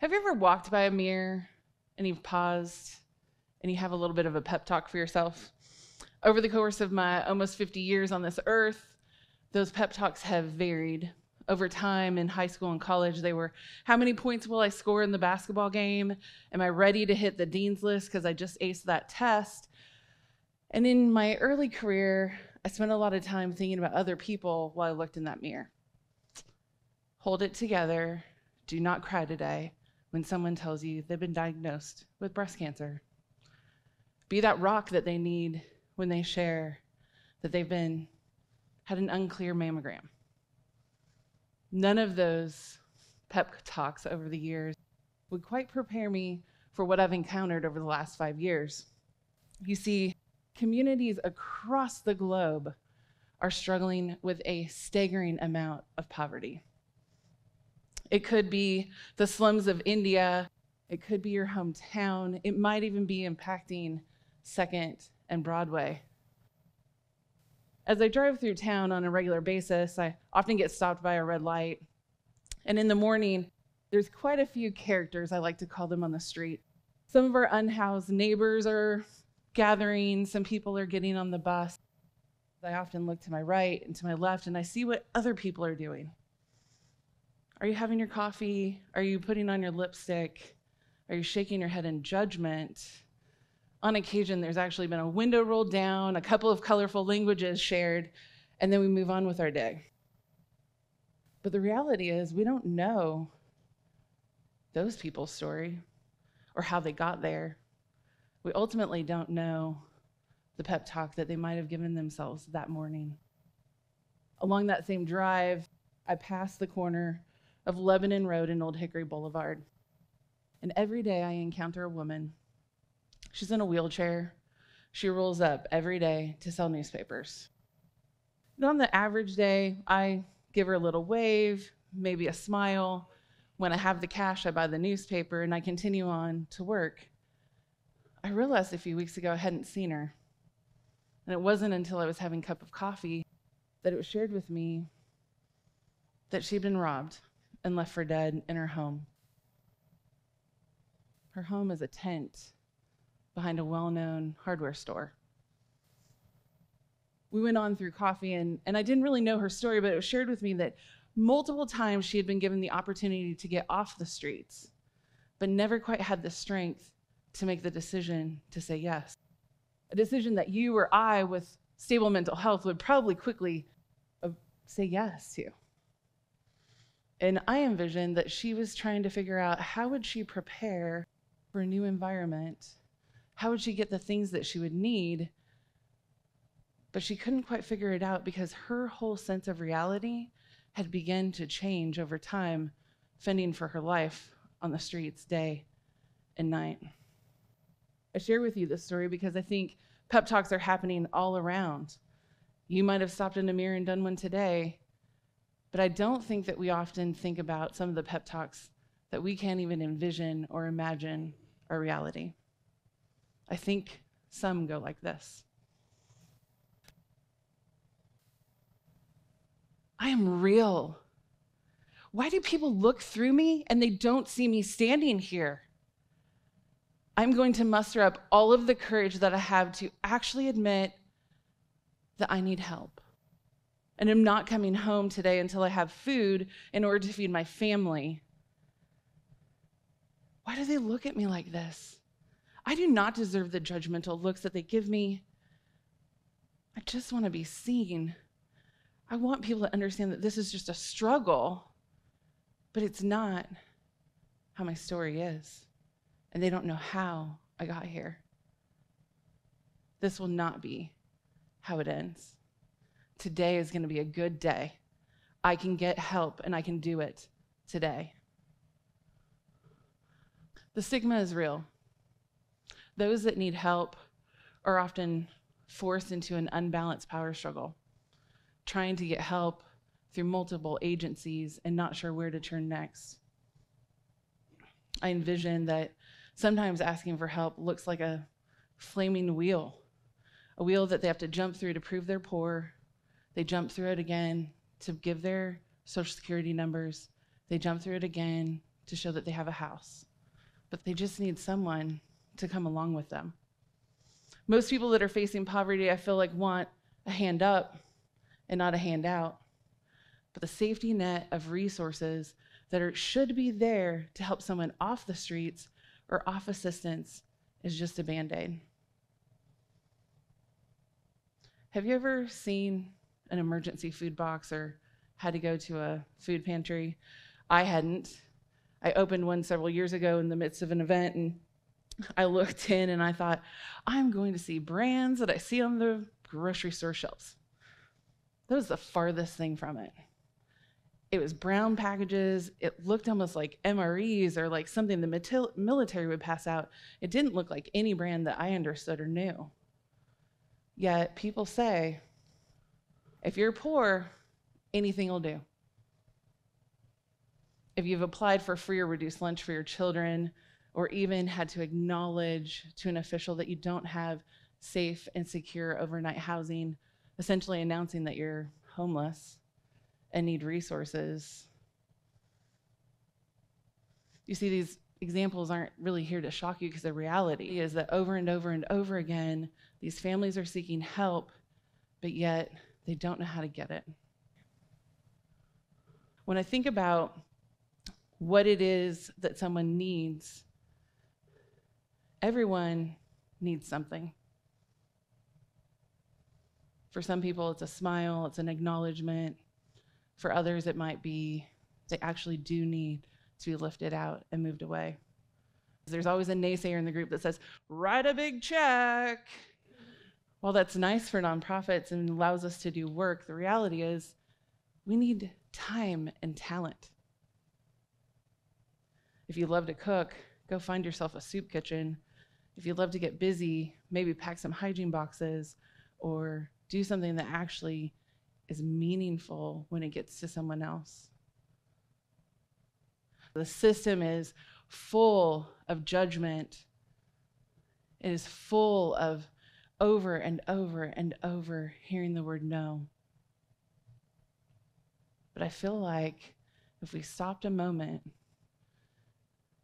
Have you ever walked by a mirror and you've paused and you have a little bit of a pep talk for yourself? Over the course of my almost 50 years on this earth, those pep talks have varied. Over time in high school and college, they were, how many points will I score in the basketball game? Am I ready to hit the dean's list because I just aced that test? And in my early career, I spent a lot of time thinking about other people while I looked in that mirror. Hold it together. Do not cry today when someone tells you they've been diagnosed with breast cancer. Be that rock that they need when they share that they've had an unclear mammogram. None of those pep talks over the years would quite prepare me for what I've encountered over the last 5 years. You see, communities across the globe are struggling with a staggering amount of poverty. It could be the slums of India. It could be your hometown. It might even be impacting 2nd and Broadway. As I drive through town on a regular basis, I often get stopped by a red light. And in the morning, there's quite a few characters, I like to call them, on the street. Some of our unhoused neighbors are gathering. Some people are getting on the bus. I often look to my right and to my left, and I see what other people are doing. Are you having your coffee? Are you putting on your lipstick? Are you shaking your head in judgment? On occasion, there's actually been a window rolled down, a couple of colorful languages shared, and then we move on with our day. But the reality is, we don't know those people's story or how they got there. We ultimately don't know the pep talk that they might have given themselves that morning. Along that same drive, I passed the corner of Lebanon Road and Old Hickory Boulevard. And every day I encounter a woman. She's in a wheelchair. She rolls up every day to sell newspapers. And on the average day, I give her a little wave, maybe a smile. When I have the cash, I buy the newspaper and I continue on to work. I realized a few weeks ago I hadn't seen her. And it wasn't until I was having a cup of coffee that it was shared with me that she'd been robbed and left for dead in her home. Her home is a tent behind a well-known hardware store. We went on through coffee, and I didn't really know her story, but it was shared with me that multiple times she had been given the opportunity to get off the streets, but never quite had the strength to make the decision to say yes. A decision that you or I with stable mental health would probably quickly say yes to. And I envisioned that she was trying to figure out how would she prepare for a new environment? How would she get the things that she would need? But she couldn't quite figure it out because her whole sense of reality had begun to change over time, fending for her life on the streets day and night. I share with you this story because I think pep talks are happening all around. You might have stopped in a mirror and done one today, but I don't think that we often think about some of the pep talks that we can't even envision or imagine are reality. I think some go like this. I am real. Why do people look through me and they don't see me standing here? I'm going to muster up all of the courage that I have to actually admit that I need help. And I'm not coming home today until I have food in order to feed my family. Why do they look at me like this? I do not deserve the judgmental looks that they give me. I just want to be seen. I want people to understand that this is just a struggle, but it's not how my story is. And they don't know how I got here. This will not be how it ends. Today is going to be a good day. I can get help and I can do it today. The stigma is real. Those that need help are often forced into an unbalanced power struggle, trying to get help through multiple agencies and not sure where to turn next. I envision that sometimes asking for help looks like a flaming wheel, a wheel that they have to jump through to prove they're poor. They jump through it again to give their social security numbers. They jump through it again to show that they have a house, but they just need someone to come along with them. Most people that are facing poverty, I feel like, want a hand up and not a handout. But the safety net of resources that should be there to help someone off the streets or off assistance is just a Band-Aid. Have you ever seen an emergency food box or had to go to a food pantry? I hadn't. I opened one several years ago in the midst of an event, and I looked in and I thought, I'm going to see brands that I see on the grocery store shelves. That was the farthest thing from it. It was brown packages. It looked almost like MREs or like something the military would pass out. It didn't look like any brand that I understood or knew. Yet people say, if you're poor, anything will do. If you've applied for free or reduced lunch for your children, or even had to acknowledge to an official that you don't have safe and secure overnight housing, essentially announcing that you're homeless and need resources. You see, these examples aren't really here to shock you, because the reality is that over and over and over again, these families are seeking help, but yet they don't know how to get it. When I think about what it is that someone needs, everyone needs something. For some people, it's a smile, it's an acknowledgement. For others, it might be they actually do need to be lifted out and moved away. There's always a naysayer in the group that says, write a big check. While that's nice for nonprofits and allows us to do work, the reality is we need time and talent. If you love to cook, go find yourself a soup kitchen. If you love to get busy, maybe pack some hygiene boxes or do something that actually is meaningful when it gets to someone else. The system is full of judgment. It is full of over and over and over hearing the word no. But I feel like if we stopped a moment,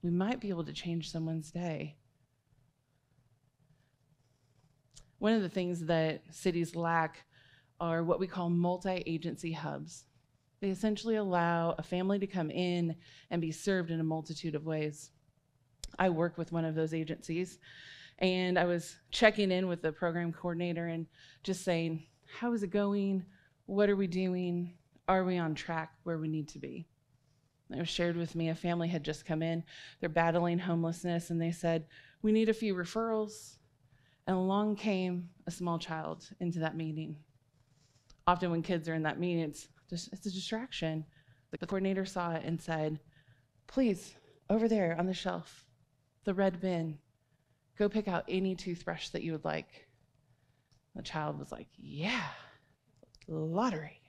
we might be able to change someone's day. One of the things that cities lack are what we call multi-agency hubs. They essentially allow a family to come in and be served in a multitude of ways. I work with one of those agencies, and I was checking in with the program coordinator and just saying, how is it going? What are we doing? Are we on track where we need to be? It was shared with me, a family had just come in. They're battling homelessness, and they said, we need a few referrals. And along came a small child into that meeting. Often when kids are in that meeting, it's a distraction. The coordinator saw it and said, please, over there on the shelf, the red bin, go pick out any toothbrush that you would like. The child was like, yeah, lottery.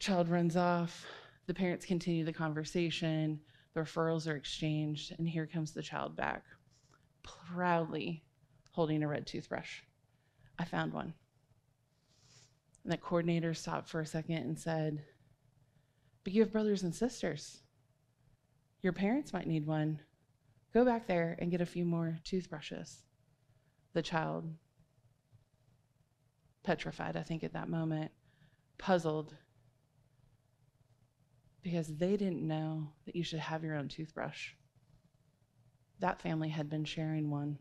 Child runs off. The parents continue the conversation. The referrals are exchanged, and here comes the child back, proudly holding a red toothbrush. I found one. And that coordinator stopped for a second and said, but you have brothers and sisters. Your parents might need one. Go back there and get a few more toothbrushes. The child, petrified, I think, at that moment, puzzled, because they didn't know that you should have your own toothbrush. That family had been sharing one.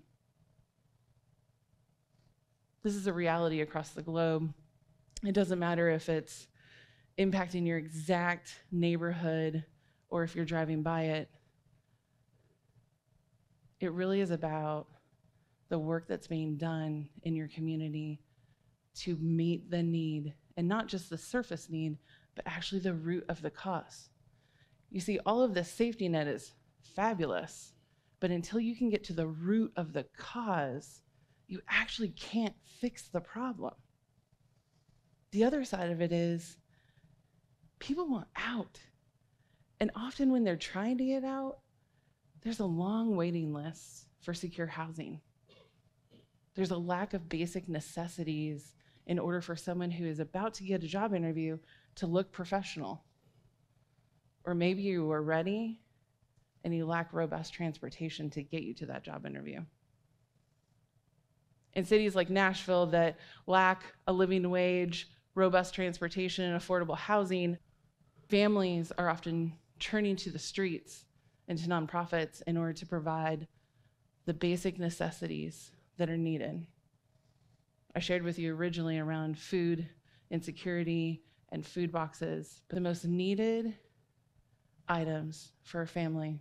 This is a reality across the globe. It doesn't matter if it's impacting your exact neighborhood or if you're driving by it. It really is about the work that's being done in your community to meet the need, and not just the surface need, but actually the root of the cause. You see, all of this safety net is fabulous, but until you can get to the root of the cause, you actually can't fix the problem. The other side of it is people want out. And often when they're trying to get out, there's a long waiting list for secure housing. There's a lack of basic necessities in order for someone who is about to get a job interview to look professional. Or maybe you are ready and you lack robust transportation to get you to that job interview. In cities like Nashville that lack a living wage, robust transportation, and affordable housing, families are often turning to the streets and to nonprofits in order to provide the basic necessities that are needed. I shared with you originally around food insecurity and food boxes, but the most needed items for a family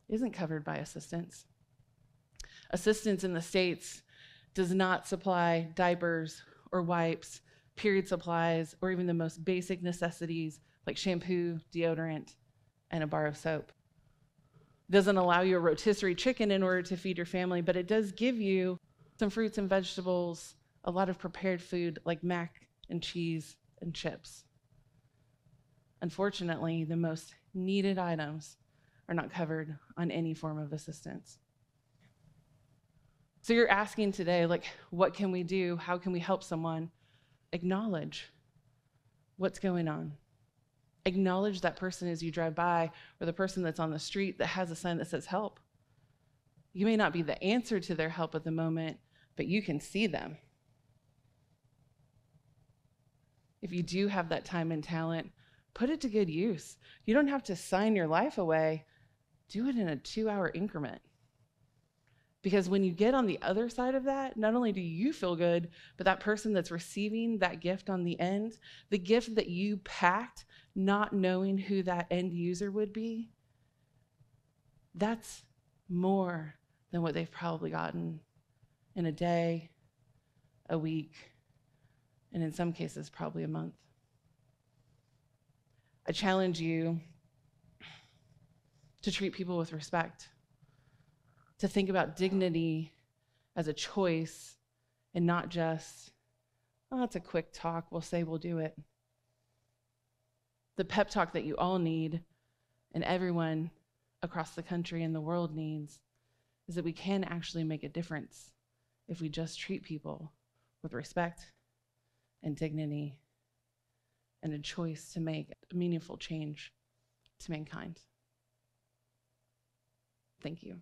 isn't covered by assistance. Assistance in the States does not supply diapers or wipes, period supplies, or even the most basic necessities like shampoo, deodorant, and a bar of soap. It doesn't allow you a rotisserie chicken in order to feed your family, but it does give you some fruits and vegetables, a lot of prepared food like mac and cheese and chips. Unfortunately, the most needed items are not covered on any form of assistance. So you're asking today, like, what can we do? How can we help someone? Acknowledge what's going on. Acknowledge that person as you drive by, or the person that's on the street that has a sign that says help. You may not be the answer to their help at the moment, but you can see them. If you do have that time and talent, put it to good use. You don't have to sign your life away. Do it in a 2-hour increment. Because when you get on the other side of that, not only do you feel good, but that person that's receiving that gift on the end, the gift that you packed, not knowing who that end user would be, that's more than what they've probably gotten in a day, a week, and in some cases, probably a month. I challenge you to treat people with respect, to think about dignity as a choice and not just, oh, it's a quick talk, we'll say we'll do it. The pep talk that you all need and everyone across the country and the world needs is that we can actually make a difference if we just treat people with respect and dignity and a choice to make a meaningful change to mankind. Thank you.